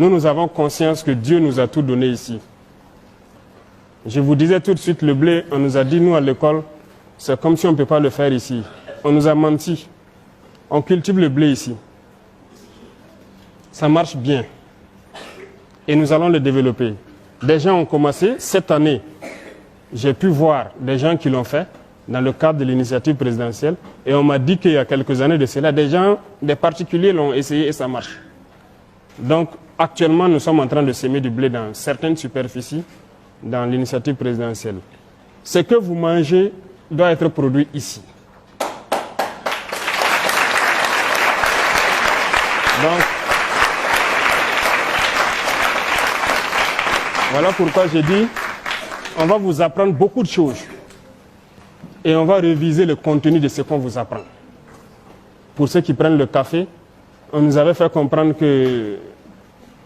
nous avons conscience que Dieu nous a tout donné ici. Je vous disais tout de suite, le blé, on nous a dit, nous à l'école, c'est comme si on ne peut pas le faire ici. On nous a menti. On cultive le blé ici. Ça marche bien. Et nous allons le développer. Des gens ont commencé cette année. J'ai pu voir des gens qui l'ont fait dans le cadre de l'initiative présidentielle. Et on m'a dit qu'il y a quelques années de cela, des particuliers l'ont essayé et ça marche. Donc, actuellement, nous sommes en train de semer du blé dans certaines superficies dans l'initiative présidentielle. Ce que vous mangez doit être produit ici. Donc, voilà pourquoi j'ai dit, on va vous apprendre beaucoup de choses. Et on va réviser le contenu de ce qu'on vous apprend. Pour ceux qui prennent le café, on nous avait fait comprendre que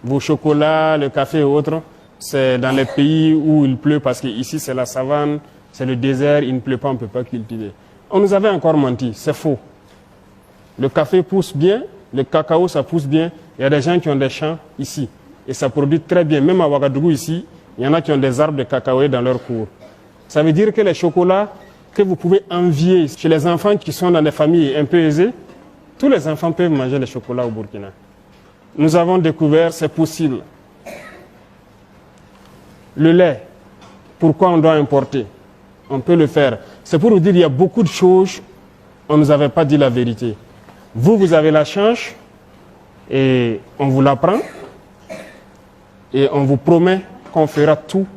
vos chocolats, le café et autres, c'est dans les pays où il pleut parce qu'ici c'est la savane, c'est le désert, il ne pleut pas, on ne peut pas cultiver. On nous avait encore menti, c'est faux. Le café pousse bien, le cacao ça pousse bien. Il y a des gens qui ont des champs ici et ça produit très bien. Même à Ouagadougou ici, il y en a qui ont des arbres de cacao dans leur cours. Ça veut dire que les chocolats que vous pouvez envier chez les enfants qui sont dans des familles un peu aisées, tous les enfants peuvent manger les chocolats au Burkina. Nous avons découvert, c'est possible. Le lait, pourquoi on doit importer? On peut le faire. C'est pour vous dire qu'il y a beaucoup de choses, on ne nous avait pas dit la vérité. Vous, vous avez la chance et on vous l'apprend et on vous promet qu'on fera tout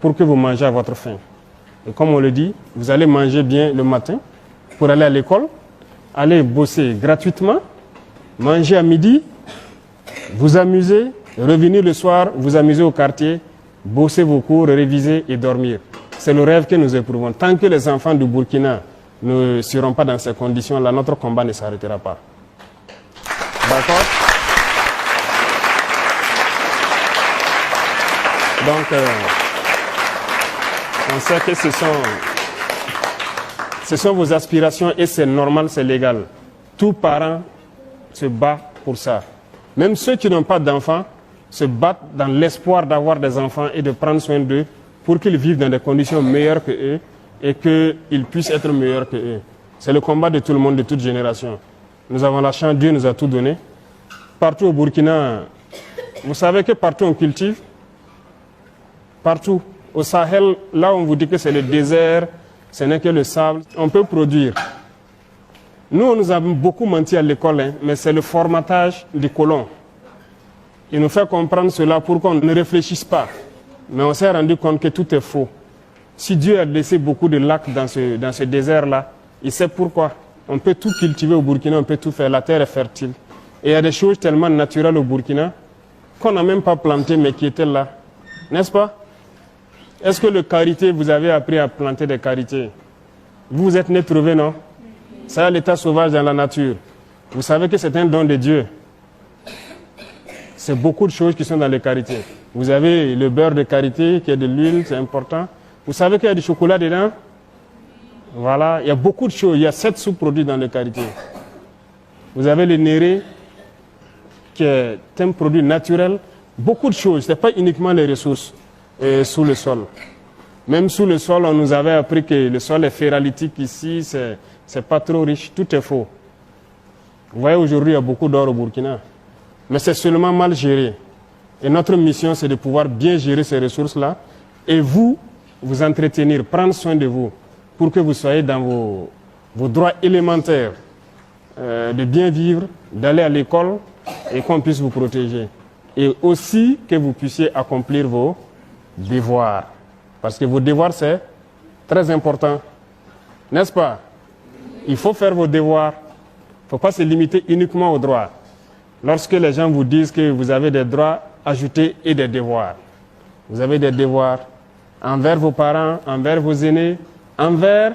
pour que vous mangez à votre faim. Et comme on le dit, vous allez manger bien le matin pour aller à l'école, aller bosser gratuitement, manger à midi, vous amuser, revenir le soir, vous amuser au quartier, bosser vos cours, réviser et dormir. C'est le rêve que nous éprouvons. Tant que les enfants du Burkina ne seront pas dans ces conditions-là, notre combat ne s'arrêtera pas. D'accord? Donc, on sait que ce sont vos aspirations et c'est normal, c'est légal. Tout parent se bat pour ça. Même ceux qui n'ont pas d'enfants se battent dans l'espoir d'avoir des enfants et de prendre soin d'eux pour qu'ils vivent dans des conditions meilleures que eux et qu'ils puissent être meilleurs que eux. C'est le combat de tout le monde, de toute génération. Nous avons la chance, Dieu nous a tout donné. Partout au Burkina, vous savez que partout on cultive. Partout. Au Sahel, là on vous dit que c'est le désert, ce n'est que le sable, on peut produire. Nous, on nous a beaucoup menti à l'école, hein, mais c'est le formatage des colons. Il nous fait comprendre cela pour qu'on ne réfléchisse pas. Mais on s'est rendu compte que tout est faux. Si Dieu a laissé beaucoup de lacs dans ce désert-là, il sait pourquoi. On peut tout cultiver au Burkina, on peut tout faire, la terre est fertile. Et il y a des choses tellement naturelles au Burkina qu'on n'a même pas planté mais qui étaient là. N'est-ce pas? Est-ce que le karité, vous avez appris à planter des karités? Vous vous êtes né trouvé, non? C'est l'état sauvage dans la nature. Vous savez que c'est un don de Dieu. C'est beaucoup de choses qui sont dans les karités. Vous avez le beurre de karité, qui est de l'huile, c'est important. Vous savez qu'il y a du chocolat dedans? Voilà, il y a beaucoup de choses. Il y a 7 sous-produits dans le karité. Vous avez le néré, qui est un produit naturel. Beaucoup de choses, ce n'est pas uniquement les ressources sous le sol. Même sous le sol, on nous avait appris que le sol est ferralitique ici, c'est pas trop riche, tout est faux. Vous voyez, aujourd'hui, il y a beaucoup d'or au Burkina. Mais c'est seulement mal géré. Et notre mission, c'est de pouvoir bien gérer ces ressources-là et vous entretenir, prendre soin de vous pour que vous soyez dans vos droits élémentaires de bien vivre, d'aller à l'école et qu'on puisse vous protéger. Et aussi que vous puissiez accomplir vos devoirs. Parce que vos devoirs, c'est très important. N'est-ce pas? Il faut faire vos devoirs. Il ne faut pas se limiter uniquement aux droits. Lorsque les gens vous disent que vous avez des droits, ajoutez et des devoirs. Vous avez des devoirs envers vos parents, envers vos aînés, envers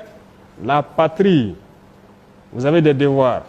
la patrie. Vous avez des devoirs.